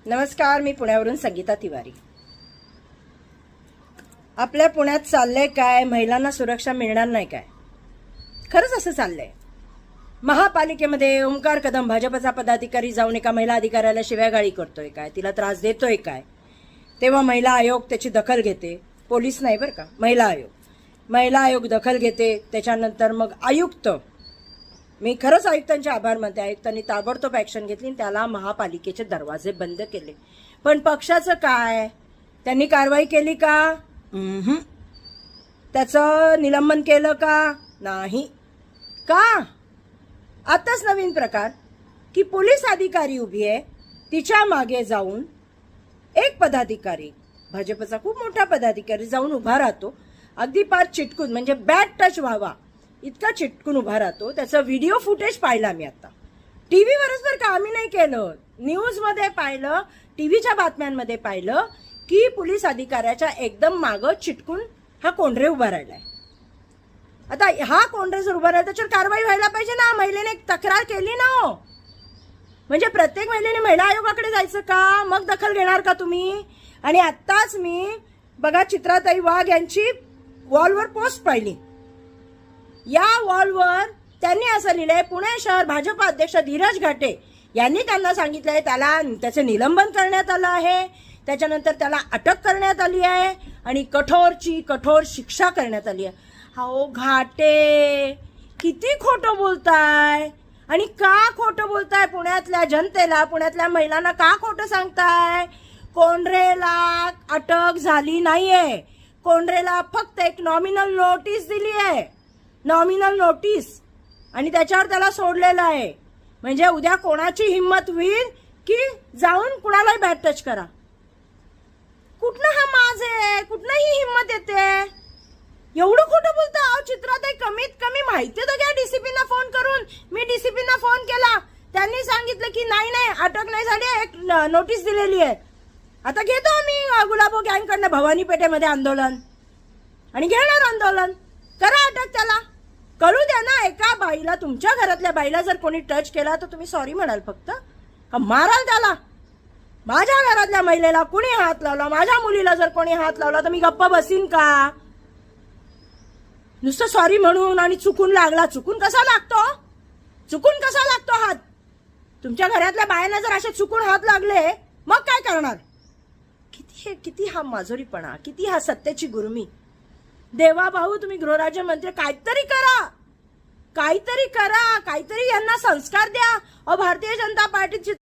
नमस्कार, मी पुण्यावरून संगीता तिवारी। आपल्या पुण्यात चाललंय काय? महिलांना सुरक्षा मिळणार नाही काय? खरंच असं चाललंय। महापालिकेमध्ये ओंकार कदम भाजपचा पदाधिकारी जाऊन एका महिला अधिकाऱ्याला शिव्यागाळी करतोय काय, तिला त्रास देतोय काय, तेव्हा महिला आयोग त्याची दखल घेते। पोलीस नाही बरं का, महिला आयोग दखल घेते। त्याच्यानंतर मग आयुक्त, मी खरंच आयुक्तांचे आभार मानते, आयुक्तांनी ताबडतोब ॲक्शन घेतली आणि त्याला महापालिकेचे दरवाजे बंद केले। पण पक्षाचं काय? त्यांनी कारवाई केली का? त्याचं निलंबन केलं का? नाही। का? आताच नवीन प्रकार की पोलीस अधिकारी उभी आहे, तिच्या मागे जाऊन एक पदाधिकारी, भाजपचा खूप मोठा पदाधिकारी जाऊन उभा राहतो, अगदी पार चिटकून, म्हणजे बॅड टच व्हावा इतका चिटकून उभा राहतो। त्याचा व्हिडिओ फुटेज पाहिला मी आता टीव्हीवरच, बरं का, आम्ही नाही केलं, न्यूजमध्ये पाहिलं, टीव्हीच्या बातम्यांमध्ये पाहिलं की पोलीस अधिकाऱ्याच्या एकदम मागं चिटकून हा कोंढरे उभा राहिलाय। आता हा कोंढरे जर उभा राहिला त्याच्यावर कारवाई व्हायला पाहिजे ना। महिलेने तक्रार केली ना हो, म्हणजे प्रत्येक महिलेने महिला आयोगाकडे जायचं का? मग दखल घेणार का तुम्ही? आणि आत्ताच मी बघा चित्राताई वाघ यांची वॉलवर पोस्ट पाहिली। या वॉलवर त्यांनी असं लिहिलंय, पुणे शहर भाजप अध्यक्ष धीरज घाटे यांनी त्यांना सांगितलंय त्याचे निलंबन करण्यात आलं आहे, त्याच्यानंतर त्याला अटक करण्यात आली आहे आणि कठोरची कठोर शिक्षा करण्यात आली आहे। हो घाटे, किती खोटं बोलताय आणि का खोटं बोलताय? पुण्यातल्या जनतेला, पुण्यातल्या महिलांना का खोटं सांगताय? कोंढरेला अटक झाली नाहीये, कोंढरेला फक्त एक नॉमिनल नोटीस दिली आहे, नॉमिनल नोटीस, आणि त्याच्यावर त्याला सोडलेलं आहे। म्हणजे उद्या कोणाची हिंमत होईल की जाऊन कुणालाही बॅड टच करा? कुठनं हा माज आहे? कुठनं ही हिंमत येते? एवढं खोटं बोलता? अहो चित्राताई, कमीत कमी माहिती तर घ्या डीसीपींना फोन करून। मी डीसीपींना फोन केला, त्यांनी सांगितलं की नाही अटक नाही झाली, एक नोटीस दिलेली आहे। आता घेतो आम्ही गुलाबो गँगकडनं भवानी पेठेमध्ये आंदोलन आणि घेणार आंदोलन, करा अटक त्याला, कळू द्या ना। एका बाईला, तुमच्या घरातल्या बाईला जर कोणी टच केला तर तुम्ही सॉरी म्हणाल फक्त का माराल त्याला? माझ्या घरातल्या महिलेला कुणी हात लावला, माझ्या मुलीला जर कोणी हात लावला तर मी गप्पा बसीन का? नुसतं सॉरी म्हणून आणि चुकून लागला, चुकून कसा लागतो? चुकून कसा लागतो हात? तुमच्या घरातल्या बायांना जर असे चुकून हात लागले मग काय करणार? किती हा माजुरीपणा, किती हा सत्तेची गुरमी। देवा भाऊ, तुम्ही गृहराज्यमंत्री काहीतरी करा, काहीतरी करा, काहीतरी यांना संस्कार द्या। अहो भारतीय जनता पार्टीची